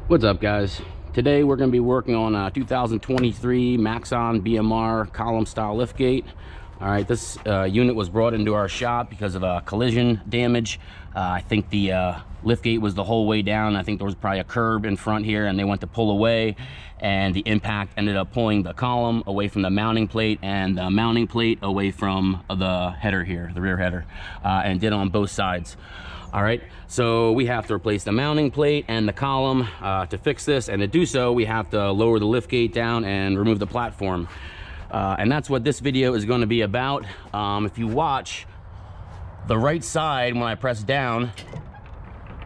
What's up, guys? Today we're going to be working on a 2023 Maxon BMR column style liftgate. All right, this unit was brought into our shop because of a collision damage. I think the liftgate was the whole way down. I think there was probably a curb in front here, and they went to pull away, and the impact ended up pulling the column away from the mounting plate and the mounting plate away from the header here, the rear header, and did on both sides. All right, so we have to replace the mounting plate and the column to fix this, and to do so we have to lower the liftgate down and remove the platform, and that's what this video is going to be about. If you watch, the right side when I press down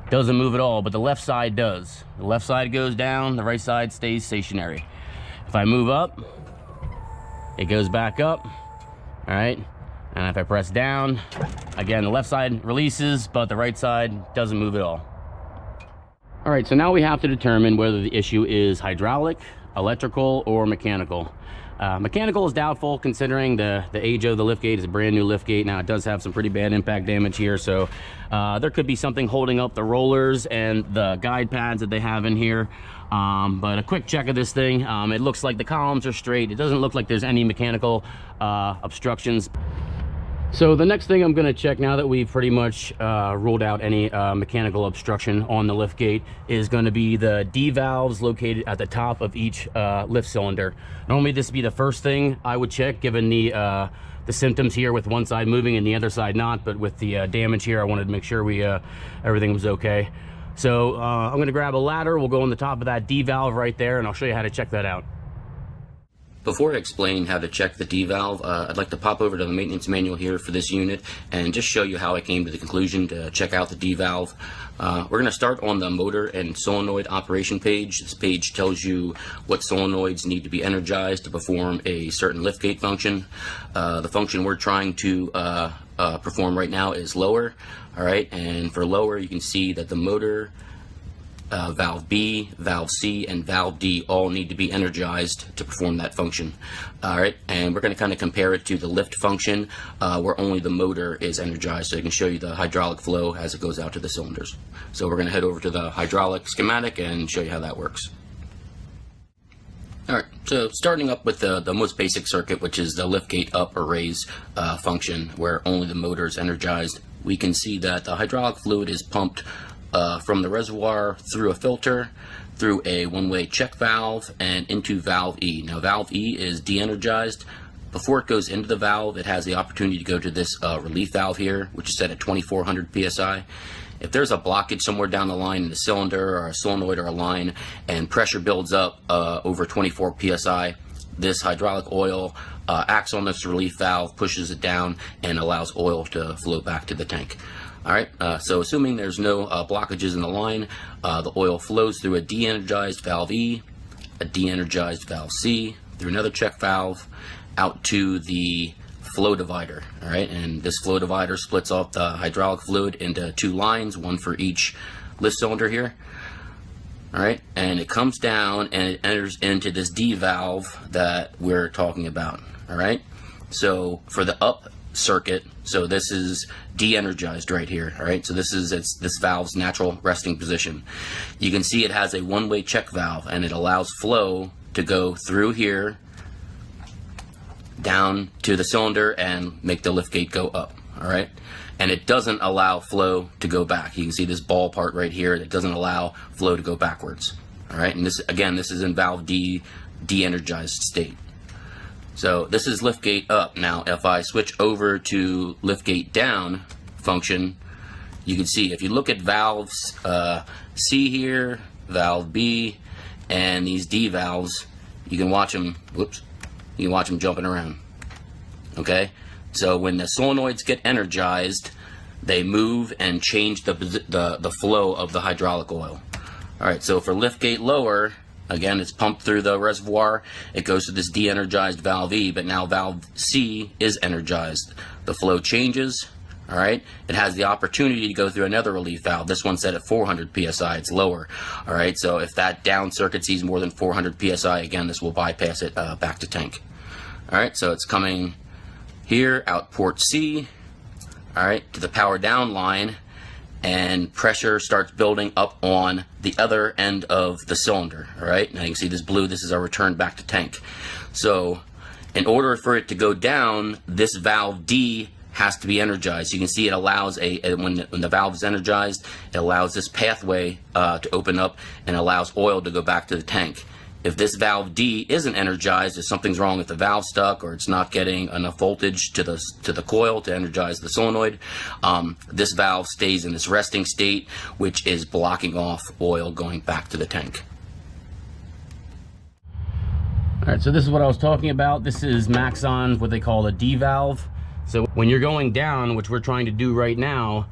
doesn't move at all, but the left side does. The left side goes down, the right side stays stationary. If I move up, it goes back up. All right, and if I press down, again, the left side releases, but the right side doesn't move at all. All right, so now we have to determine whether the issue is hydraulic, electrical, or mechanical. Mechanical is doubtful considering the age of the liftgate. Is a brand new liftgate. Now it does have some pretty bad impact damage here, so there could be something holding up the rollers and the guide pads that they have in here. But a quick check of this thing, it looks like the columns are straight. It doesn't look like there's any mechanical obstructions. So the next thing I'm going to check, now that we've pretty much ruled out any mechanical obstruction on the liftgate, is going to be the D valves located at the top of each lift cylinder. Normally this would be the first thing I would check, given the symptoms here with one side moving and the other side not, but with the damage here I wanted to make sure everything was okay. So I'm going to grab a ladder, we'll go on the top of that D valve right there, and I'll show you how to check that out. Before I explain how to check the D valve, I'd like to pop over to the maintenance manual here for this unit and just show you how I came to the conclusion to check out the D valve. We're going to start on the motor and solenoid operation page. This page tells you what solenoids need to be energized to perform a certain liftgate function. The function we're trying to perform right now is lower. All right, and for lower, you can see that the motor, valve B, valve C, and valve D all need to be energized to perform that function. All right, and we're going to kind of compare it to the lift function where only the motor is energized, so I can show you the hydraulic flow as it goes out to the cylinders. So we're going to head over to the hydraulic schematic and show you how that works. All right, so starting up with the most basic circuit, which is the liftgate up or raise function where only the motor is energized, we can see that the hydraulic fluid is pumped from the reservoir through a filter, through a one-way check valve, and into valve E. Now valve E is de-energized. Before it goes into the valve, it has the opportunity to go to this relief valve here, which is set at 2400 psi. If there's a blockage somewhere down the line in the cylinder or a solenoid or a line, and pressure builds up over 24 psi, this hydraulic oil acts on this relief valve, pushes it down, and allows oil to flow back to the tank. All right, so assuming there's no blockages in the line, the oil flows through a de-energized valve E, a de-energized valve C, through another check valve, out to the flow divider. All right, and this flow divider splits off the hydraulic fluid into two lines, one for each lift cylinder here. All right, and it comes down and it enters into this D valve that we're talking about. All right, so for the up circuit, so this is de-energized right here. All right, so this is this valve's natural resting position. You can see it has a one-way check valve, and it allows flow to go through here down to the cylinder and make the liftgate go up. All right, and it doesn't allow flow to go back. You can see this ball part right here that doesn't allow flow to go backwards. All right, and this, again, this is in valve D, de-energized state. So this is liftgate up. Now if I switch over to liftgate down function, you can see if you look at valves C here, valve B, and these D valves, you can watch them, whoops, you can watch them jumping around. Okay, so when the solenoids get energized, they move and change the flow of the hydraulic oil. All right, so for liftgate lower, again, it's pumped through the reservoir, it goes to this de-energized valve E, but now valve C is energized. The flow changes. All right, it has the opportunity to go through another relief valve. This one's set at 400 psi, it's lower. All right, so if that down circuit sees more than 400 psi, again, this will bypass it back to tank. All right, so it's coming here out port C, all right, to the power down line, and pressure starts building up on the other end of the cylinder. All right, now you can see this blue, this is our return back to tank. So in order for it to go down, this valve D has to be energized. You can see it allows when the valve is energized, it allows this pathway to open up and allows oil to go back to the tank. If this valve D isn't energized, if something's wrong with the valve stuck or it's not getting enough voltage to the coil to energize the solenoid, this valve stays in this resting state, which is blocking off oil going back to the tank. All right, so this is what I was talking about. This is Maxon, what they call a D valve. So when you're going down, which we're trying to do right now,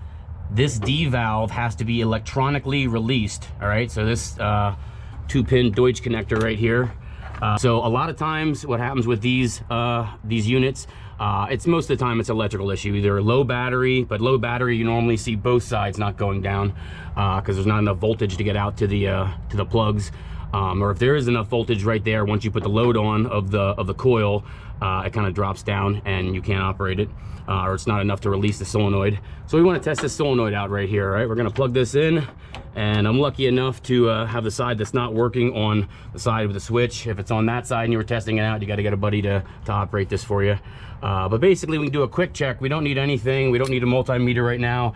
this D valve has to be electronically released. All right, so this 2-pin Deutsch connector right here. So a lot of times what happens with these units, it's most of the time it's an electrical issue, either low battery, but low battery you normally see both sides not going down because there's not enough voltage to get out to the plugs. Or if there is enough voltage right there, once you put the load on of the coil, it kind of drops down and you can't operate it, or it's not enough to release the solenoid. So we want to test this solenoid out right here. Right, we're going to plug this in, and I'm lucky enough to have the side that's not working on the side with the switch. If it's on that side and you were testing it out, you got to get a buddy to operate this for you. But basically we can do a quick check. We don't need anything. We don't need a multimeter right now.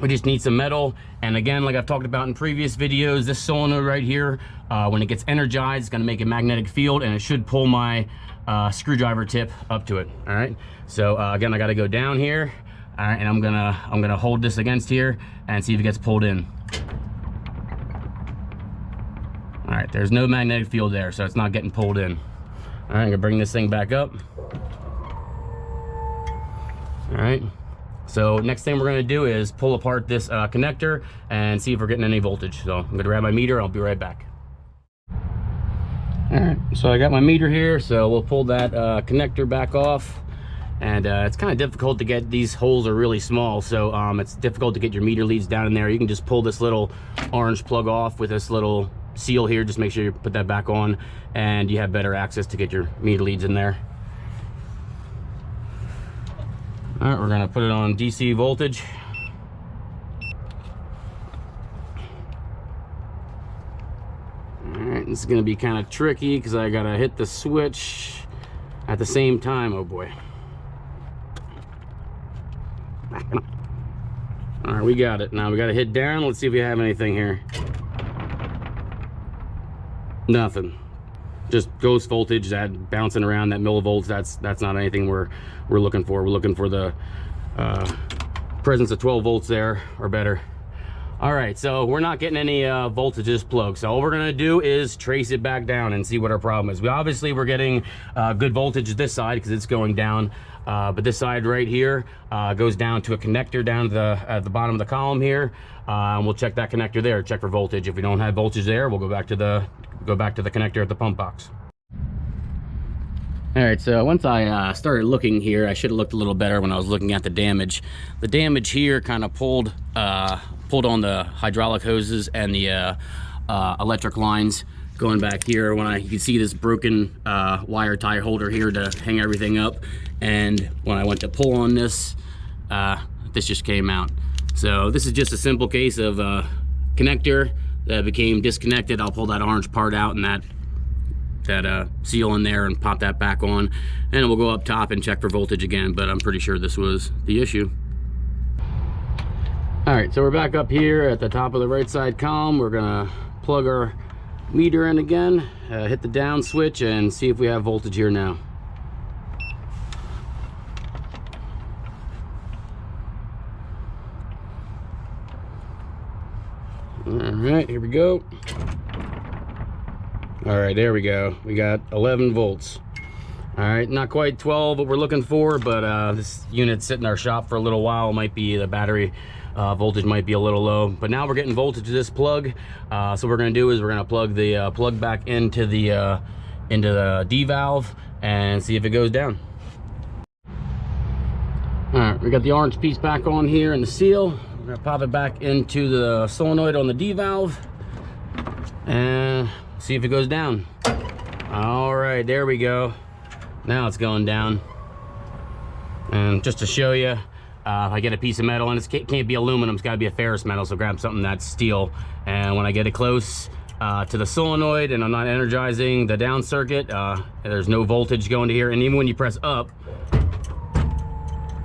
We just need some metal. And again, like I've talked about in previous videos, this solenoid right here, when it gets energized, it's gonna make a magnetic field, and it should pull my screwdriver tip up to it. All right, so again, I gotta go down here, all right, and I'm gonna hold this against here and see if it gets pulled in. All right, there's no magnetic field there, so it's not getting pulled in. All right, I'm gonna bring this thing back up. All right. So next thing we're going to do is pull apart this connector and see if we're getting any voltage. So I'm going to grab my meter. I'll be right back. All right, so I got my meter here. So we'll pull that connector back off. And it's kind of difficult to get, these holes are really small. So it's difficult to get your meter leads down in there. You can just pull this little orange plug off with this little seal here. Just make sure you put that back on and you have better access to get your meter leads in there. All right, we're gonna put it on DC voltage. All right, this is gonna be kind of tricky because I gotta hit the switch at the same time. Oh boy. All right, we got it. Now we gotta hit down. Let's see if we have anything here. Nothing. Just ghost voltage, that bouncing around, that millivolts, that's not anything we're looking for. We're looking for the presence of 12 volts there or better. All right, so we're not getting any voltage to this plug. So all we're gonna do is trace it back down and see what our problem is. We're getting good voltage this side because it's going down, but this side right here goes down to a connector down to at the bottom of the column here, and we'll check that connector there, check for voltage. If we don't have voltage there, we'll go back to the connector at the pump box. All right, so once I started looking here, I should have looked a little better when I was looking at the damage. The damage here kind of pulled on the hydraulic hoses and the electric lines going back here. You can see this broken wire tie holder here to hang everything up. And when I went to pull on this, this just came out. So this is just a simple case of connector that became disconnected. I'll pull that orange part out and that seal in there and pop that back on, and we'll go up top and check for voltage again, but I'm pretty sure this was the issue. All right, so we're back up here at the top of the right side column. We're gonna plug our meter in again, hit the down switch and see if we have voltage here now. All right, here we go. All right, there we go. We got 11 volts. All right, not quite 12 what we're looking for, but this unit's sitting in our shop for a little while. Might be the battery voltage might be a little low, but now we're getting voltage to this plug. So what we're gonna do is we're gonna plug the plug back into the D valve and see if it goes down. All right, we got the orange piece back on here and the seal. We're gonna pop it back into the solenoid on the D valve and see if it goes down. All right, there we go. Now it's going down. And just to show you, If I get a piece of metal, and it can't be aluminum, it's got to be a ferrous metal, so grab something that's steel. And when I get it close to the solenoid and I'm not energizing the down circuit, there's no voltage going to here. And even when you press up,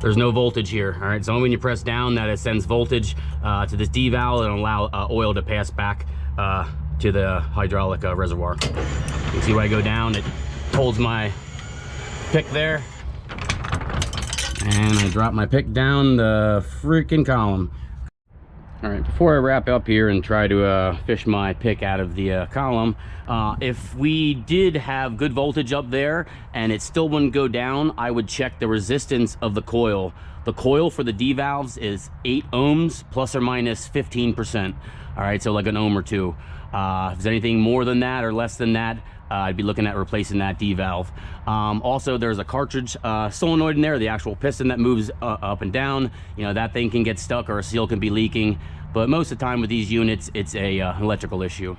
there's no voltage here. All right, so only when you press down that it sends voltage to this D valve and allow oil to pass back to the hydraulic reservoir. You can see when I go down, it holds my pick there, and I drop my pick down the freaking column. All right, before I wrap up here and try to fish my pick out of the column, if we did have good voltage up there and it still wouldn't go down, I would check the resistance of the coil. The coil for the D valves is 8 ohms plus or minus 15%. All right, so like an ohm or two. If there's anything more than that or less than that, I'd be looking at replacing that D valve. Also, there's a cartridge solenoid in there, the actual piston that moves up and down. You know, that thing can get stuck or a seal can be leaking. But most of the time with these units, it's a electrical issue.